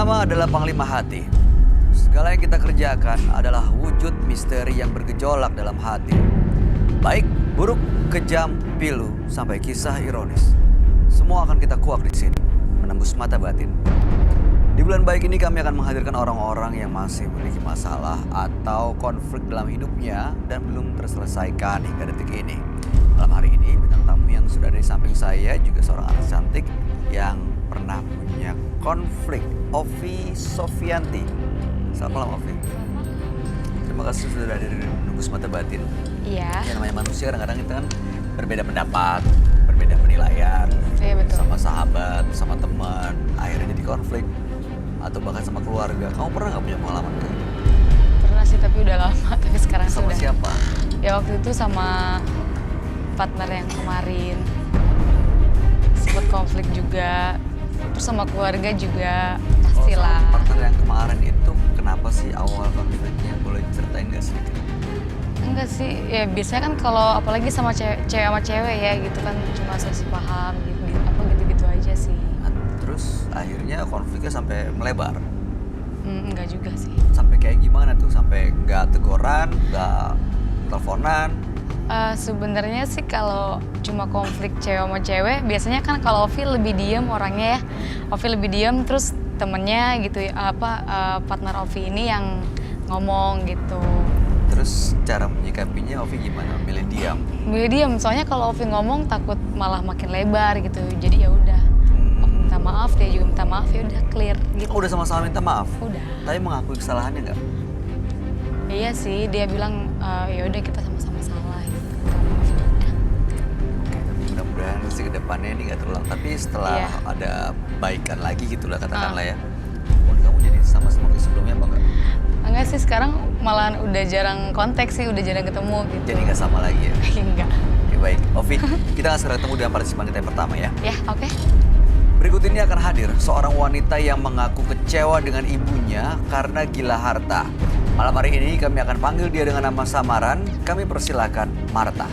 pertama adalah Panglima Hati. Segala yang kita kerjakan adalah wujud misteri yang bergejolak dalam hati. Baik, buruk, kejam, pilu, sampai kisah ironis. Semua akan kita kuak di sini, menembus mata batin. Di bulan baik ini kami akan menghadirkan orang-orang yang masih memiliki masalah atau konflik dalam hidupnya dan belum terselesaikan hingga detik ini. Malam hari ini bintang tamu yang sudah ada di samping saya juga seorang artis cantik yang pernah punya konflik, Ovi Sofianti. Selamat malam Ovi. Terima kasih sudah hadir di Menembus Mata Batin. Iya. Yang namanya manusia kadang-kadang kita kan berbeda pendapat, berbeda penilaian. Iya betul. Sama sahabat, sama teman, akhirnya jadi konflik. Atau bahkan sama keluarga. Kamu pernah nggak punya pengalaman kayak gitu? Pernah sih tapi udah lama, tapi sekarang Sama sudah. siapa? Ya waktu itu sama partner yang kemarin. Sempat konflik juga. Terus sama keluarga juga pastilah. Sama partner yang kemarin itu kenapa sih awal konfliknya? Boleh ceritain nggak sedikit? Enggak sih, ya biasanya kan kalau apalagi sama cewek sama cewek ya gitu kan cuma selisih paham gitu, gitu aja sih. Nah, terus akhirnya konfliknya sampai melebar. Enggak juga sih. Sampai kayak gimana tuh? Sampai nggak teguran, nggak teleponan? Sebenarnya sih kalau cuma konflik cewek sama cewek, biasanya kan kalau Ovi lebih diem orangnya ya. Ovi lebih diem, terus temennya gitu ya, partner Ovi ini yang ngomong gitu. Terus cara menyikapinya Ovi gimana? Milih diam? Milih diem, soalnya kalau Ovi ngomong takut malah makin lebar gitu. Jadi ya udah, Ovi minta maaf, dia juga minta maaf, ya udah clear gitu. Oh, udah sama-sama minta maaf? Udah. Tapi mengakui kesalahannya nggak? Iya sih, dia bilang ya udah kita sama-sama salah gitu. Udah. Oke, tapi mudah-mudahan sih ke depannya ini nggak terulang. Tapi setelah Iya. ada baikan lagi gitu lah katakanlah ya. Hubungan kamu jadi sama seperti sebelumnya apa enggak? Enggak sih, sekarang malahan udah jarang kontak sih, udah jarang ketemu gitu. Jadi nggak sama lagi ya? Enggak. Oke, baik. Ovi, kita akan segera ketemu dengan partisipan kita yang pertama ya. Ya, oke. Berikut ini akan hadir seorang wanita yang mengaku kecewa dengan ibunya karena gila harta. Malam hari ini kami akan panggil dia dengan nama samaran. Kami persilakan Marta.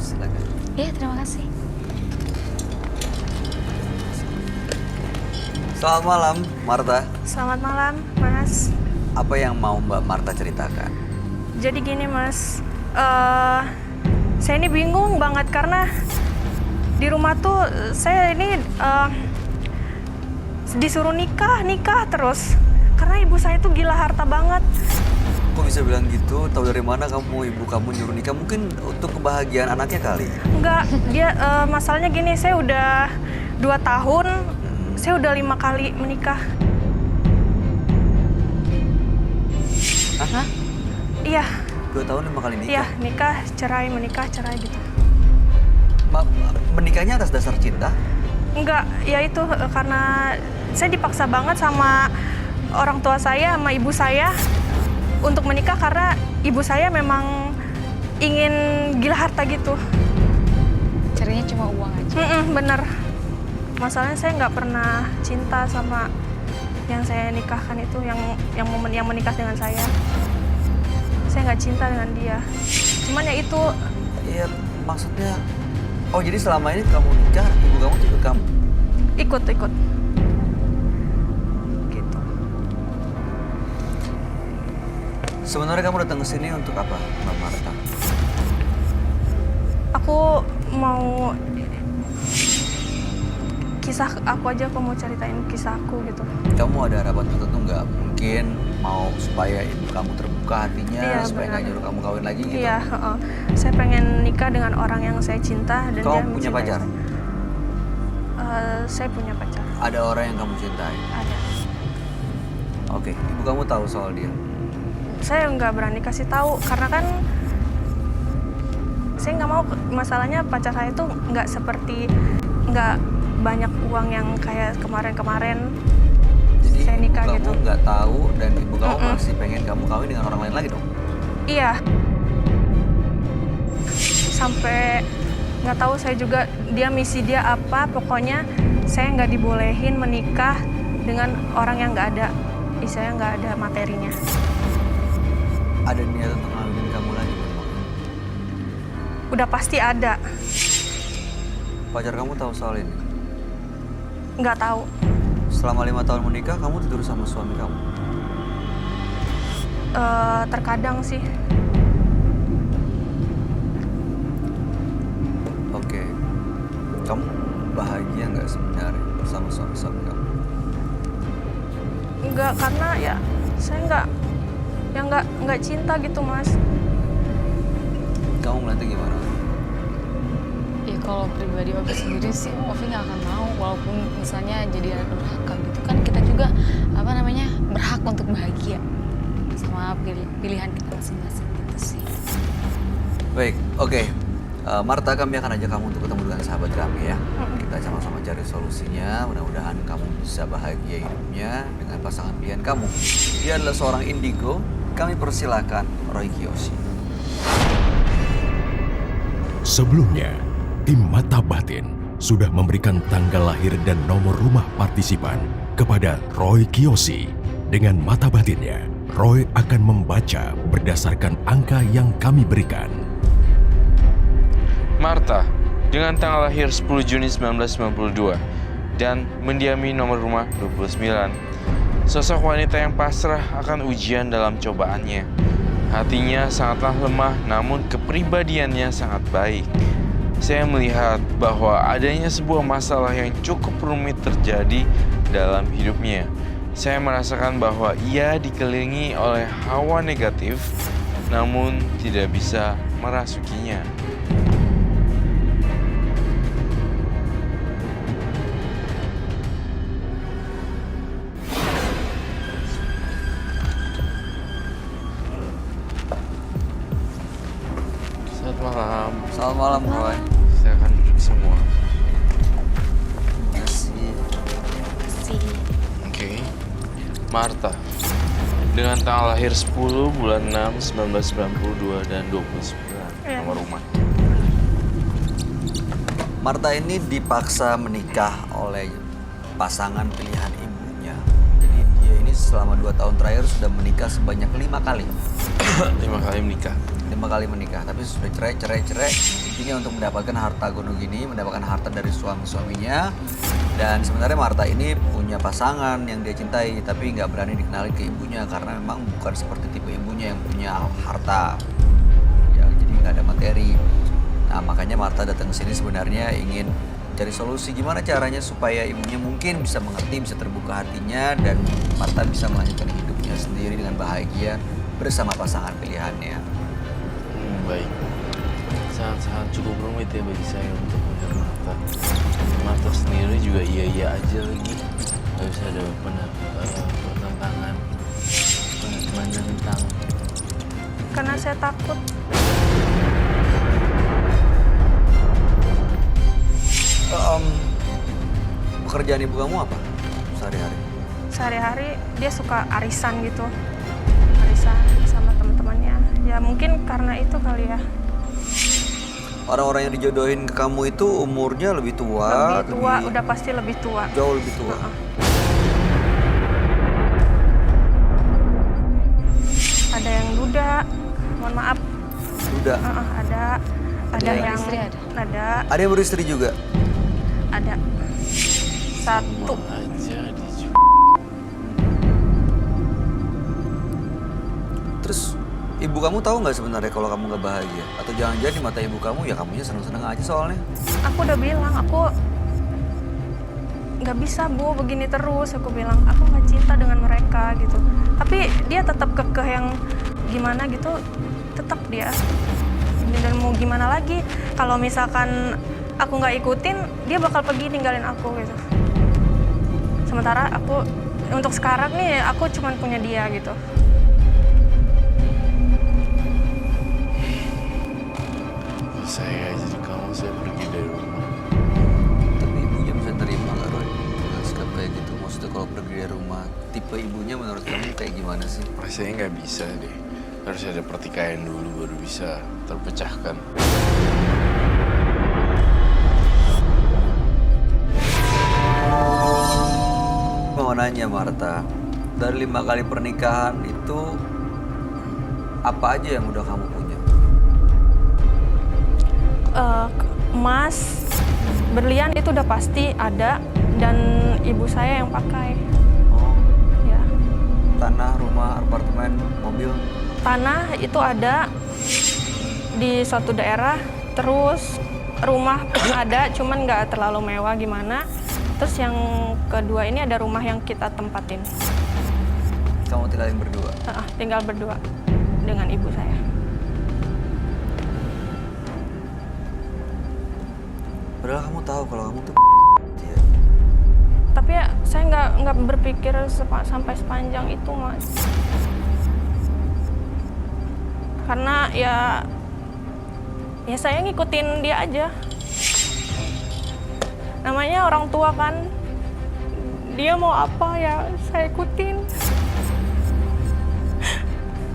Silakan. Iya, terima kasih. Selamat malam, Marta. Selamat malam, Mas. Apa yang mau Mbak Marta ceritakan? Jadi gini, Mas. Saya ini bingung banget karena di rumah tuh saya ini disuruh nikah terus. Karena ibu saya tuh gila harta banget. Kok bisa bilang gitu? Tahu dari mana ibu kamu nyuruh nikah? Mungkin untuk kebahagiaan anaknya kali. Enggak, dia masalahnya gini, saya udah 2 tahun, saya udah 5 kali menikah. Hah? Iya, 2 tahun 5 kali nikah? iya, nikah, cerai, menikah, cerai gitu. Menikahnya atas dasar cinta? Enggak, ya itu karena saya dipaksa banget sama orang tua saya, sama ibu saya untuk menikah karena ibu saya memang ingin gila harta gitu. Carinya cuma uang aja. Bener. Masalahnya saya nggak pernah cinta sama yang saya nikahkan itu, yang menikah dengan saya. Saya nggak cinta dengan dia. Cuman ya itu. Iya, maksudnya... Oh, jadi selama ini kamu nikah, ibu kamu juga kamu? Ikut. Gitu. Sebenarnya kamu datang ke sini untuk apa, Mbak Marta? Aku mau kisah aku aja, aku mau ceritain kisahku gitu. Kamu ada harapan tertentu nggak? Mungkin mau supaya ibu kamu terbuka hatinya, Iya, supaya nggak benar. nyuruh kamu kawin lagi gitu? Iya, saya pengen nikah dengan orang yang saya cinta dan Kamu dia punya mencintai pacar? Saya punya pacar. Ada orang yang kamu cintai? Ada. Oke, ibu kamu tahu soal dia? Saya nggak berani kasih tahu karena kan saya nggak mau, masalahnya pacar saya itu nggak banyak uang yang kayak kemarin-kemarin Jadi saya ibu nikah kamu gitu. nggak tahu dan ibu kamu masih pengen kamu kawin dengan orang lain lagi dong? Iya. sampai nggak tahu saya juga misi dia apa. Pokoknya saya nggak dibolehin menikah dengan orang yang nggak ada, istilahnya nggak ada materinya. Ada niat untuk ngawinin kamu lagi memang? Udah pasti ada. Pacar kamu tahu soal ini? Nggak tahu. Selama 5 tahun menikah, kamu tidur sama suami kamu? Terkadang sih. Oke. Kamu bahagia nggak sebenarnya sama suami kamu? Nggak, karena ya saya nggak cinta gitu, Mas. Kamu ngeliatnya gimana? Ya kalau pribadi Ovi sendiri sih, Ovi nggak akan mau walaupun misalnya jadi anak durhaka gitu kan, kita juga berhak untuk bahagia sama pilihan kita masing-masing gitu sih. Baik, oke. Marta, kami akan ajak kamu untuk ketemu dengan sahabat kami ya. Kita sama-sama cari solusinya. Mudah-mudahan kamu bisa bahagia hidupnya dengan pasangan pilihan kamu. Dia adalah seorang indigo. Kami persilakan Roy Kiyoshi. Sebelumnya, tim Mata Batin sudah memberikan tanggal lahir dan nomor rumah partisipan kepada Roy Kiyoshi. Dengan mata batinnya, Roy akan membaca berdasarkan angka yang kami berikan. Marta, dengan tanggal lahir 10 Juni 1992 dan mendiami nomor rumah 29. Sosok wanita yang pasrah akan ujian dalam cobaannya. Hatinya sangatlah lemah, namun kepribadiannya sangat baik. Saya melihat bahwa adanya sebuah masalah yang cukup rumit terjadi dalam hidupnya. Saya merasakan bahwa ia dikelilingi oleh hawa negatif, namun tidak bisa merasukinya. Selamat malam. Selamat malam, Roy. Saya akan duduk semua. Makasih. Oke. Marta, dengan tanggal lahir 10 bulan 6 1992 dan 29 nomor rumah. Marta ini dipaksa menikah oleh pasangan pilihan ibunya. Jadi dia ini selama 2 tahun terakhir sudah menikah sebanyak 5 kali. 5 kali menikah. 5 kali menikah, tapi sudah cerai. Intinya untuk mendapatkan harta gunung gini, mendapatkan harta dari suaminya. Dan sebenarnya Marta ini punya pasangan yang dia cintai, tapi nggak berani dikenalin ke ibunya karena memang bukan seperti tipe ibunya yang punya harta. Ya, jadi nggak ada materi. Nah, makanya Marta datang ke sini sebenarnya ingin cari solusi gimana caranya supaya ibunya mungkin bisa mengerti, bisa terbuka hatinya, dan Marta bisa melanjutkan hidupnya sendiri dengan bahagia bersama pasangan pilihannya. Baik. Sangat-sangat cukup rumit ya bagi saya untuk melihat Marta. Marta sendiri juga iya aja lagi. Gak bisa ada pertentangan, menentang. Karena saya takut. Pekerjaan ibu kamu apa sehari-hari? Sehari-hari dia suka arisan gitu. Arisan sama teman-temannya. Ya mungkin karena itu kali ya. Orang-orang yang dijodohin ke kamu itu umurnya lebih tua? Lebih tua, udah pasti lebih tua. Jauh lebih tua? Ada yang duda, mohon maaf. Duda? Ada yang Istri ada? Ada yang beristri juga? Ada. Satu. Aja Terus ibu kamu tahu nggak sebenarnya kalau kamu nggak bahagia? Atau jangan-jangan di mata ibu kamu ya kamunya seneng-seneng aja soalnya? Aku udah bilang, aku nggak bisa Bu begini terus. Aku bilang, aku nggak cinta dengan mereka gitu. Tapi dia tetap kekeh yang gimana gitu, tetap dia. Dan mau gimana lagi? Kalau misalkan aku nggak ikutin, dia bakal pergi ninggalin aku gitu. Sementara aku untuk sekarang nih aku cuma punya dia gitu. saya jadi kamu, saya pergi dari rumah. Tapi ibunya bisa terima nggak, Roy? Dengan sikap kayak gitu, maksudnya kalau pergi dari rumah, tipe ibunya menurut kamu kayak gimana sih? Rasanya nggak bisa deh. Harus ada pertikaian dulu baru bisa terpecahkan. nanya Marta, dari 5 kali pernikahan itu apa aja yang udah kamu punya? Emas, berlian itu udah pasti ada, dan ibu saya yang pakai. Oh, Ya, tanah, rumah, apartemen, mobil. tanah itu ada di suatu daerah, terus rumah pun ada, cuman nggak terlalu mewah gimana. Terus yang kedua ini ada rumah yang kita tempatin. Kamu tinggalin berdua. Tinggal berdua dengan ibu saya. Padahal kamu tahu kalau kamu tuh ya. Tapi ya saya nggak berpikir sampai sepanjang itu, Mas. Karena ya saya ngikutin dia aja. Namanya orang tua kan, dia mau apa ya saya ikutin.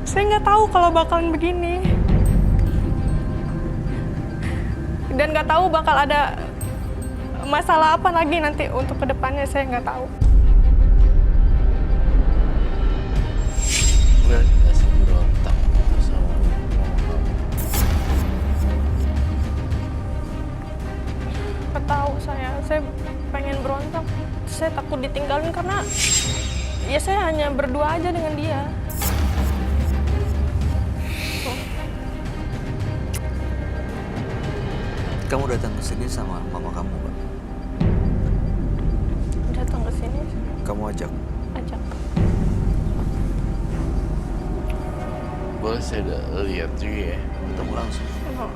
Saya nggak tahu kalau bakalan begini. Dan nggak tahu bakal ada masalah apa lagi nanti untuk kedepannya, saya nggak tahu. Gue dikasih berontak sama mama kamu. Nggak tahu saya pengen berontak. Saya takut ditinggalin karena ya saya hanya berdua aja dengan dia. Kamu datang ke sini sama mama kamu, Pak? Datang ke sini Kamu ajak. Boleh saya lihat juga ya? Ketemu langsung. Oh,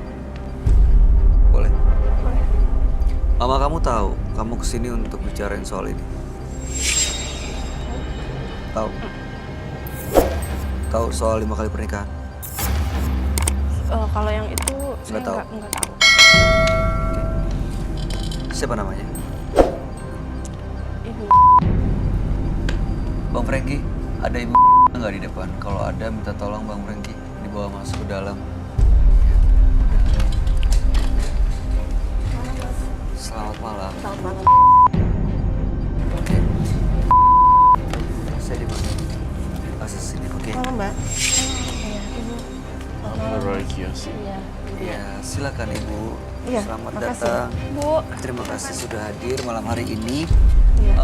Boleh. boleh. Mama kamu tahu kamu kesini untuk bicarain soal ini? Tahu? Tahu soal 5 kali pernikahan? Kalau yang itu saya Nggak tahu. nggak tahu. Siapa namanya? Ibu. Bang Franky, ada ibu nggak di depan? Kalau ada, minta tolong Bang Franky dibawa masuk ke dalam. Selamat malam. Selamat malam. Oke. Saya di mana? Kasih sini, oke? Malam, Mbak. Apa Roy Kiyoshi? Ya, silakan Ibu. Iya, Selamat makasih. datang. Bu, Terima kasih sudah hadir malam hari ini. Iya.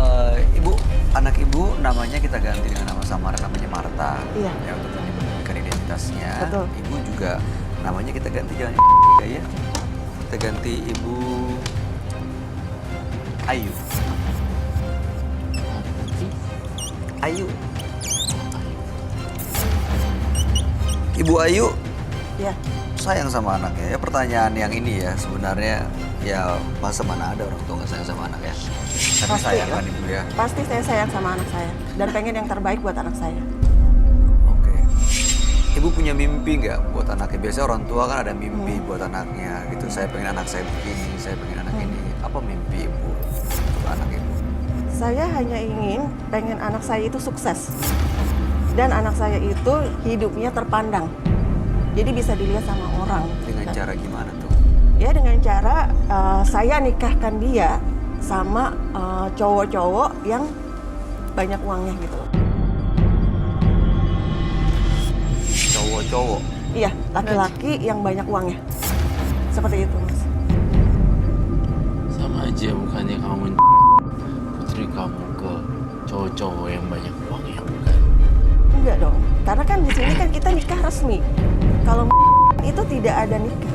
Ibu, anak Ibu namanya kita ganti dengan nama samaran, namanya Marta. Iya. Ya, untuk menyembunyikan identitasnya. Betul. Ibu juga namanya kita ganti, jangan ya. Kita ganti Ibu Ayu. Ayu. Ibu Ayu Iya. sayang sama anaknya. Ya, pertanyaan yang ini ya sebenarnya ya masa mana ada orang tua nggak sayang sama anak ya. Tapi Pasti, sayang ya. kan Ibu ya. Pasti saya sayang sama anak saya dan pengen yang terbaik buat anak saya. Oke. Ibu punya mimpi nggak buat anaknya? Biasanya orang tua kan ada mimpi buat anaknya gitu. Saya pengen anak saya begini, saya pengen anak ini. Apa mimpi Ibu untuk anak Ibu? Saya hanya pengen anak saya itu sukses. Dan anak saya itu hidupnya terpandang. Jadi bisa dilihat sama orang. Dengan cara gimana tuh? Ya dengan cara saya nikahkan dia sama cowok-cowok yang banyak uangnya gitu loh. Cowok-cowok. Iya, laki-laki yang banyak uangnya. Seperti itu, Mas. Sama aja bukannya kamu putri kamu ke cowok-cowok yang banyak uang ya bukan? Enggak dong, karena kan di sini kan kita nikah resmi. Kalau itu tidak ada nikah.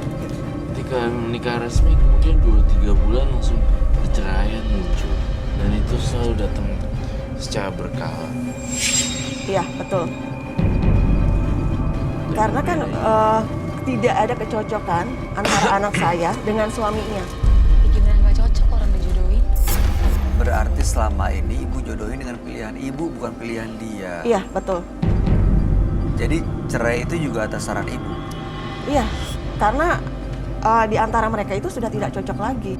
Ketika menikah resmi kemudian 2-3 bulan langsung perceraian muncul. Dan itu selalu datang secara berkala. Iya, betul. Karena kan tidak ada kecocokan antara anak saya dengan suaminya. Gimana nggak cocok orang dijodohin? Berarti selama ini Ibu jodohin dengan pilihan Ibu bukan pilihan dia. Iya, betul. Jadi cerai itu juga atas saran Ibu. Iya, karena di antara mereka itu sudah tidak cocok lagi.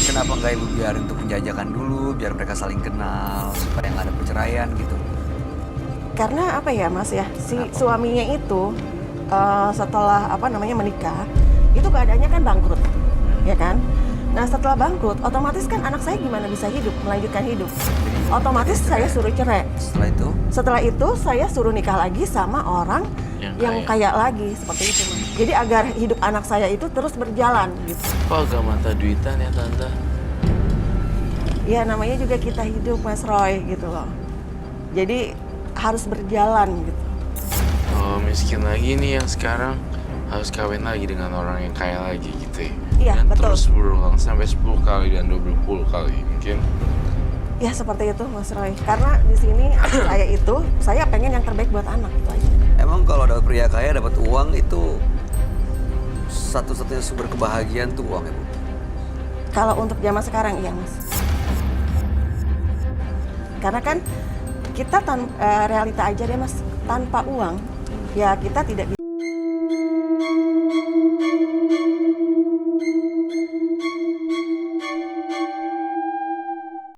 Kenapa nggak Ibu biarin untuk penjajakan dulu, biar mereka saling kenal, supaya nggak ada perceraian gitu? Karena apa ya, Mas ya, si suaminya itu setelah menikah, itu keadaannya kan bangkrut, ya kan? Nah setelah bangkrut, otomatis kan anak saya gimana bisa hidup, melanjutkan hidup. Otomatis saya suruh cerai. Setelah itu saya suruh nikah lagi sama orang yang kaya lagi, seperti itu Mas. Jadi agar hidup anak saya itu terus berjalan gitu. Kok agak mata duitan ya Tante? Ya namanya juga kita hidup Mas Roy gitu loh. Jadi harus berjalan gitu. Oh, miskin lagi nih yang sekarang harus kawin lagi dengan orang yang kaya lagi gitu ya? Iya, dan betul. terus berulang sampai 10 kali dan 20 kali mungkin. Ya seperti itu Mas Roy. Karena di sini saya itu, saya pengen yang terbaik buat anak itu aja. Emang kalau dapat pria kaya dapat uang itu satu-satunya sumber kebahagiaan tuh uang ya Bu? Kalau untuk zaman sekarang iya Mas. Karena kan kita realita aja deh Mas, tanpa uang ya kita tidak bisa